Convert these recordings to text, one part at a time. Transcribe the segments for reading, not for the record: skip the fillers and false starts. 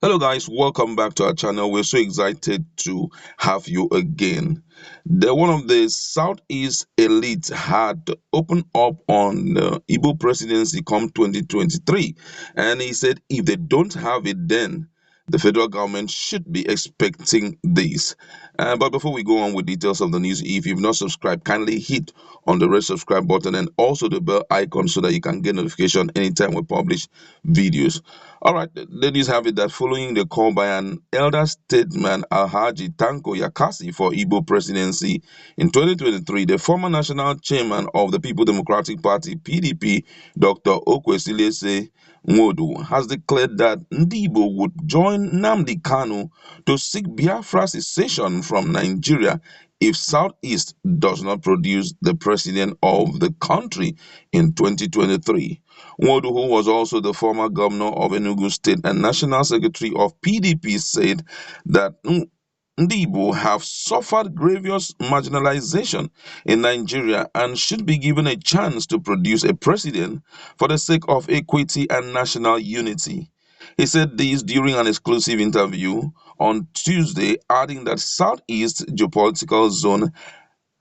Hello, guys. Welcome back to our channel. We're so excited to have you again. One of the Southeast elite had opened up on the Igbo presidency come 2023, and he said if they don't have it, then the federal government should be expecting this. But before we go on with details of the news, if you've not subscribed, kindly hit on the red subscribe button and also the bell icon so that you can get notification anytime we publish videos. All right, ladies have it that following the call by an elder statesman, Alhaji Tanko Yakasi, for Igbo presidency in 2023, the former national chairman of the People Democratic Party, PDP, Dr. Okwesilese Nwodo, has declared that Ndibo would join Nnamdi Kanu to seek Biafra cessation from Nigeria if Southeast does not produce the president of the country in 2023. Nwodo, who was also the former governor of Enugu State and national secretary of PDP, said that Ndibo have suffered grievous marginalization in Nigeria and should be given a chance to produce a president for the sake of equity and national unity. He said this during an exclusive interview on Tuesday, adding that Southeast geopolitical zone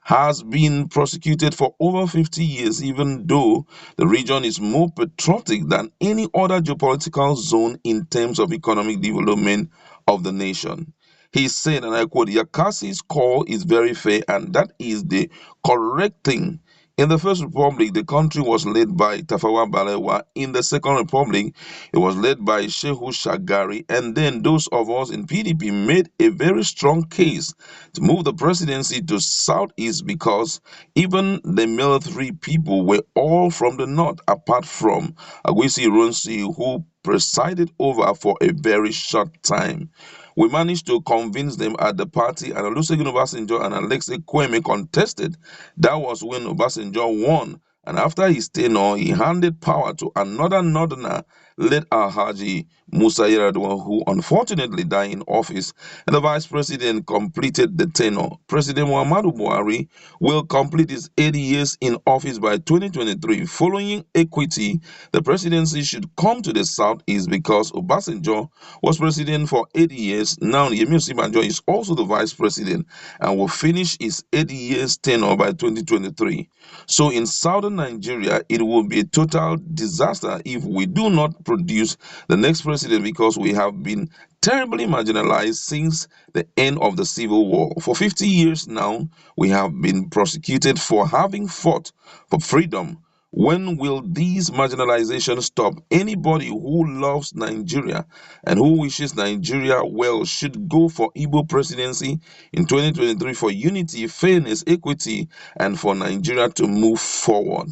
has been prosecuted for over 50 years, even though the region is more patriotic than any other geopolitical zone in terms of economic development of the nation. He said, and I quote, Yakasi's call is very fair, and that is the correct thing. In the First Republic, the country was led by Tafawa Balewa. In the Second Republic, it was led by Shehu Shagari. And then those of us in PDP made a very strong case to move the presidency to Southeast because even the military people were all from the North, apart from Agwisi Ronsi, who presided over for a very short time. We managed to convince them at the party, and Olusegun Obasanjo and Alex Ekweme contested. That was when Obasanjo won. And after his tenure, he handed power to another northerner, led Alhaji Musa Yar'Adua, who unfortunately died in office, and the vice president completed the tenure. President Muhammadu Buhari will complete his 80 years in office by 2023. Following equity, the presidency should come to the southeast because Obasanjo was president for 80 years. Now, Yemi Osinbajo is also the vice president and will finish his 80 years tenure by 2023. So, in southern Nigeria, it will be a total disaster if we do not produce the next president because we have been terribly marginalized since the end of the Civil War. For 50 years now, we have been prosecuted for having fought for freedom. When will these marginalizations stop? Anybody who loves Nigeria and who wishes Nigeria well should go for Igbo presidency in 2023 for unity, fairness, equity, and for Nigeria to move forward.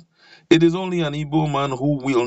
It is only an Igbo man who will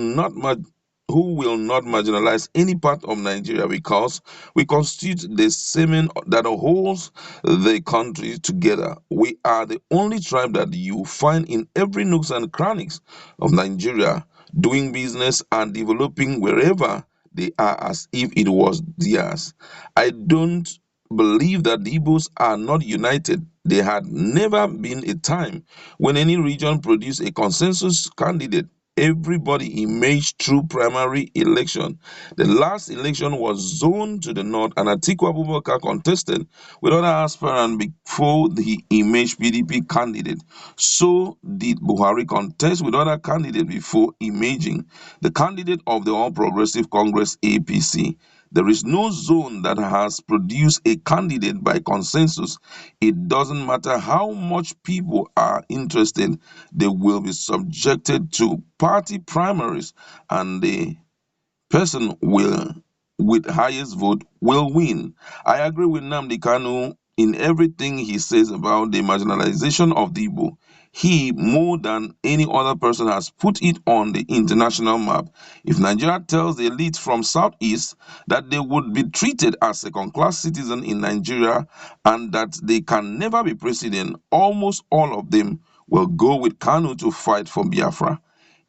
not marginalize any part of Nigeria because we constitute the semen that holds the country together. We are the only tribe that you find in every nooks and crannies of Nigeria doing business and developing wherever they are as if it was theirs. I don't believe that the Igbos are not united. There had never been a time when any region produced a consensus candidate. Everybody emerged through primary election. The last election was zoned to the north, and Atiku Abubakar contested with other aspirants before the emerged PDP candidate. So did Buhari contest with other candidates before emerging the candidate of the All Progressive Congress APC. There is no zone that has produced a candidate by consensus. It doesn't matter how much people are interested, they will be subjected to party primaries, and the person will with highest vote will win. I agree with Nnamdi Kanu in everything he says about the marginalization of the Igbo. He, more than any other person, has put it on the international map. If Nigeria tells the elite from Southeast that they would be treated as second-class citizen in Nigeria and that they can never be president, almost all of them will go with Kanu to fight for Biafra.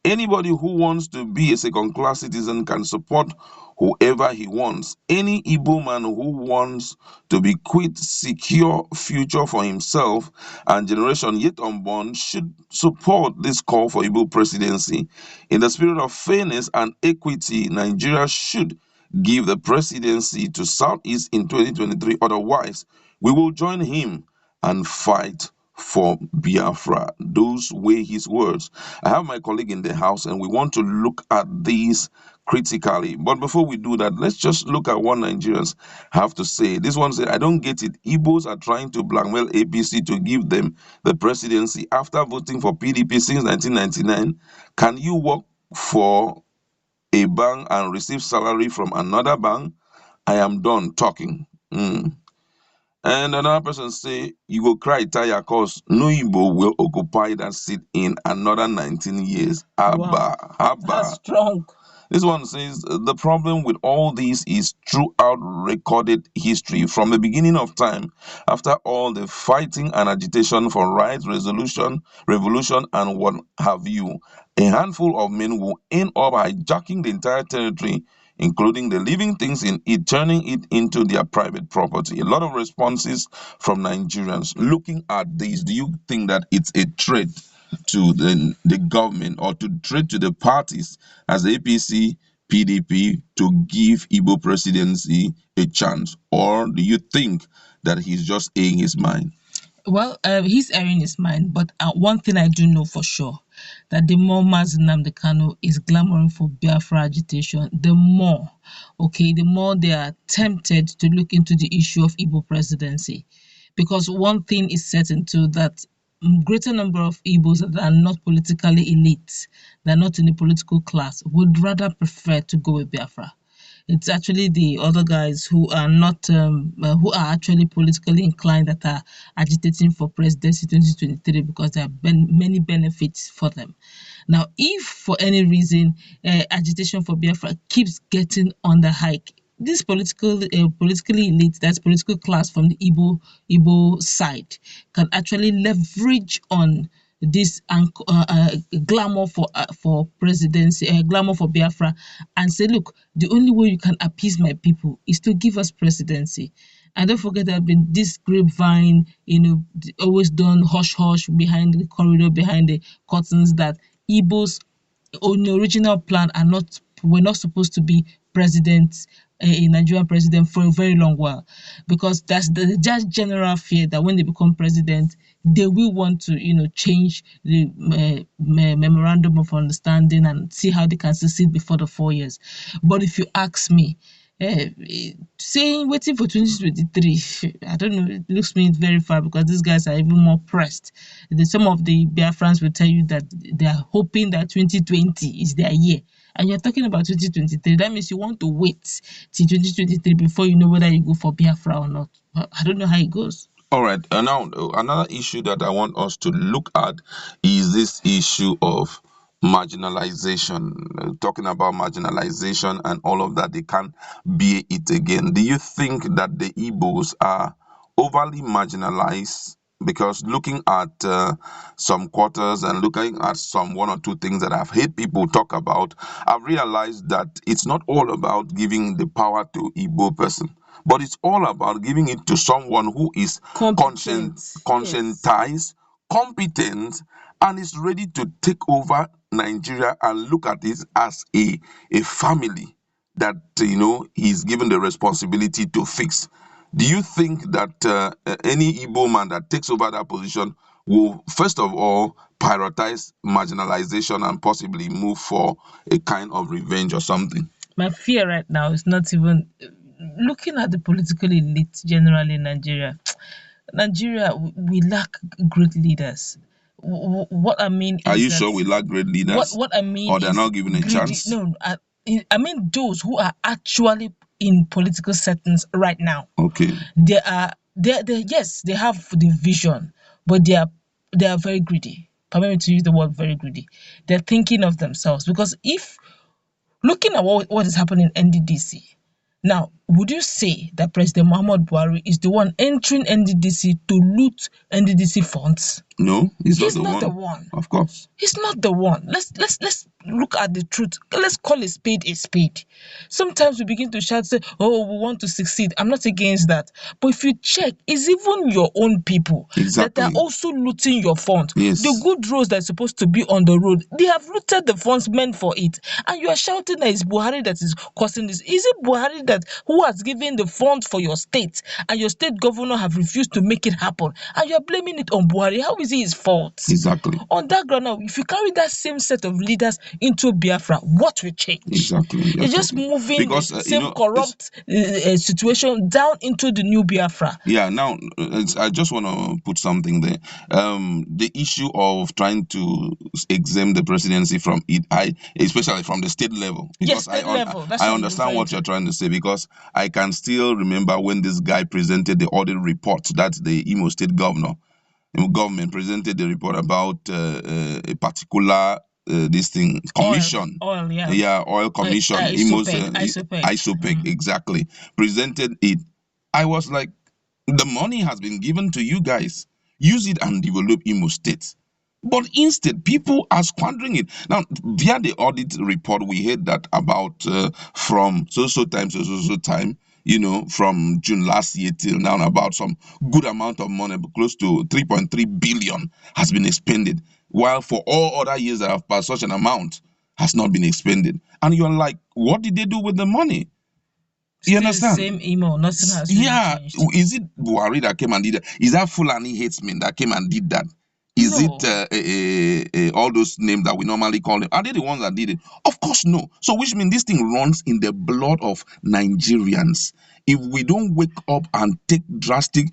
Anybody who wants to be a second class citizen can support whoever he wants. Any Igbo man who wants to be quit secure future for himself and generation yet unborn should support this call for Igbo presidency. In the spirit of fairness and equity, Nigeria should give the presidency to Southeast in 2023. Otherwise, we will join him and fight for Biafra. Those were his words. I have my colleague in the house and we want to look at these critically. But before we do that, let's just look at what Nigerians have to say. This one said, I don't get it. Igbos are trying to blackmail APC to give them the presidency after voting for PDP since 1999. Can you work for a bank and receive salary from another bank? I am done talking. And another person say, you go cry tire cause no Igbo will occupy that seat in another 19 years. Wow, Abba, that's Abba. strong. This one says the problem with all this is throughout recorded history from the beginning of time, after all the fighting and agitation for rights, revolution, and what have you, a handful of men will end up hijacking the entire territory, including the living things in it, turning it into their private property. A lot of responses from Nigerians. Looking at this, do you think that it's a threat to the government or to threat to the parties as APC, PDP to give Igbo presidency a chance? Or do you think that he's just in his mind? Well, he's airing his mind, but one thing I do know for sure, that the more Mazi Nnamdi Kanu is clamoring for Biafra agitation, the more, okay, the more they are tempted to look into the issue of Igbo presidency. Because one thing is certain too, that greater number of Igbos that are not politically elite, that are not in the political class, would rather prefer to go with Biafra. It's actually the other guys who are not who are actually politically inclined that are agitating for presidency 2023 because there have been many benefits for them. Now, if for any reason agitation for Biafra keeps getting on the hike, this politically elite, that's political class from the Igbo side, can actually leverage on this glamour for presidency, glamour for Biafra, and say, look, the only way you can appease my people is to give us presidency. And don't forget, there have been this grapevine, always done hush hush behind the corridor, behind the curtains, that Igbos on the original plan are not were not supposed to be president, a Nigerian president, for a very long while, because that's the just general fear that when they become president, they will want to change the memorandum of understanding and see how they can succeed before the 4 years. But if you ask me, saying waiting for 2023, I don't know, it looks me very far, because these guys are even more pressed. Some of the Biafrans will tell you that they are hoping that 2020 is their year, and you're talking about 2023. That means you want to wait till 2023 before you know whether you go for Biafra or not. I don't know how it goes. All right. And now another issue that I want us to look at is this issue of marginalization. Talking about marginalization and all of that, they can't be it again. Do you think that the Igbos are overly marginalized? Because looking at some quarters and looking at some one or two things that I've heard people talk about, I've realized that it's not all about giving the power to Igbo person, but it's all about giving it to someone who is Competent, yes. conscientized, competent, and is ready to take over Nigeria and look at it as a family that he's given the responsibility to fix. Do you think that any Igbo man that takes over that position will first of all prioritize marginalization and possibly move for a kind of revenge or something? My fear right now is not even looking at the political elite generally in Nigeria. Nigeria, we lack great leaders. What I mean Are is you that sure we lack great what leaders, what I mean or they're is not given a greedy. chance? No, I mean those who are actually in political settings right now. Okay. They yes, they have the vision, but they are very greedy. Permit me to use the word very greedy. They're thinking of themselves, because if looking at what is happening in NDDC now, would you say that President Muhammad Buhari is the one entering NDDC to loot NDDC funds? No, he's not He's the not the one. one. Of course. He's not the one. Let's look at the truth. Let's call a spade a spade. Sometimes we begin to shout, say, "Oh, we want to succeed." I'm not against that, but if you check, it's even your own people that are Exactly. also looting your funds. The Yes. good roads that are supposed to be on the road, they have looted the funds meant for it, and you are shouting that it's Buhari that is causing this. Is it Buhari that who has given the funds for your state, and your state governor have refused to make it happen, and you are blaming it on Buhari? How is it his fault? Exactly. On that ground now, if you carry that same set of leaders into Biafra, what will change? Exactly. You're It's just talking moving the because same corrupt situation down into the new Biafra. yeah. Now, I just want to put something there. The issue of trying to exempt the presidency from it, especially from the state level, Yes, because state level. That's I what I'm understand referring what you're to. trying to say, because I can still remember when this guy presented the audit report that the Imo State government presented the report about a particular this thing commission, Oil, yeah. yeah, oil commission, Imo's ISOPEC. ISOPEC, exactly, presented it. I was like, the money has been given to you guys, use it and develop Imo State. But instead, people are squandering it. Now, via the audit report, we heard that about from so time to so time, from June last year till now, about some good amount of money, close to 3.3 billion, has been expended. While for all other years that have passed, such an amount has not been expended. And you're like, what did they do with the money? You Still the understand? same email. Nothing has really Yeah, changed. is it Buhari that came and did that? Is that Fulani Hatesman that came and did that? Is it No. all those names that we normally call them? Are they the ones that did it? Of course, no. So, which means this thing runs in the blood of Nigerians. If we don't wake up and take drastic,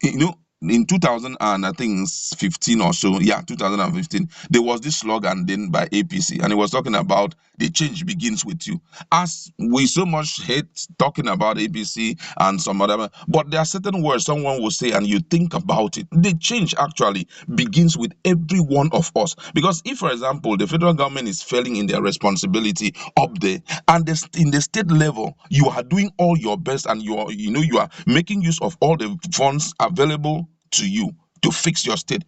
you know, in 2000 and I think it's 15 or so, yeah, 2015, there was this slogan then by APC, and it was talking about the change begins with you. As we so much hate talking about APC and some other, but there are certain words someone will say, and you think about it. The change actually begins with every one of us. Because if, for example, the federal government is failing in their responsibility up there, and in the state level, you are doing all your best, and you are making use of all the funds available to you to fix your state,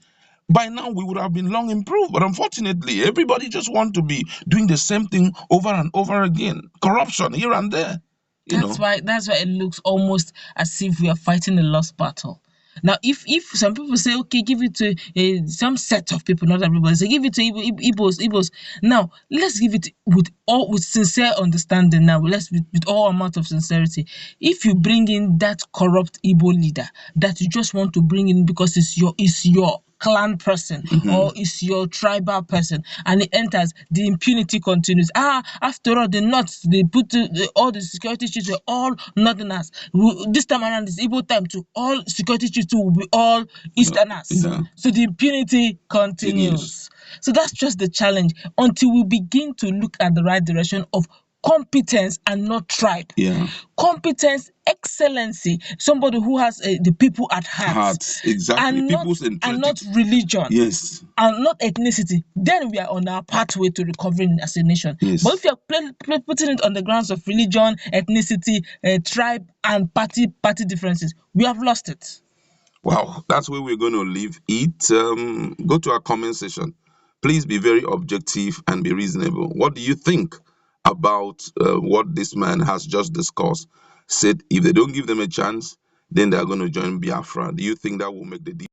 by now we would have been long improved. But unfortunately, everybody just want to be doing the same thing over and over again. Corruption here and there, you know. That's why it looks almost as if we are fighting a lost battle. Now, if some people say, okay, give it to some set of people, not everybody, say give it to Igbos. Now, let's give it with sincere understanding. Now, with all amount of sincerity. If you bring in that corrupt Igbo leader that you just want to bring in because it's your clan person or is your tribal person, and it enters, the impunity continues. After all, the North, they put all the security chiefs were all Northerners. This time around, this Igbo time too, all security chiefs too will be all Easterners. Yeah, So the impunity continues. continues. So that's just the challenge until we begin to look at the right direction of competence and not tribe. Yeah, Competence, excellency, somebody who has the people at heart, hearts, exactly. and People not centric. religion Yes, and not ethnicity. Then we are on our pathway to recovering as a nation. But yes. if you're putting it on the grounds of religion, ethnicity, tribe, and party differences, we have lost it. Wow, that's where we're going to leave it. Go to our comment section. Please be very objective and be reasonable. What do you think about what this man has just discussed? Said if they don't give them a chance, then they are going to join Biafra. Do you think that will make the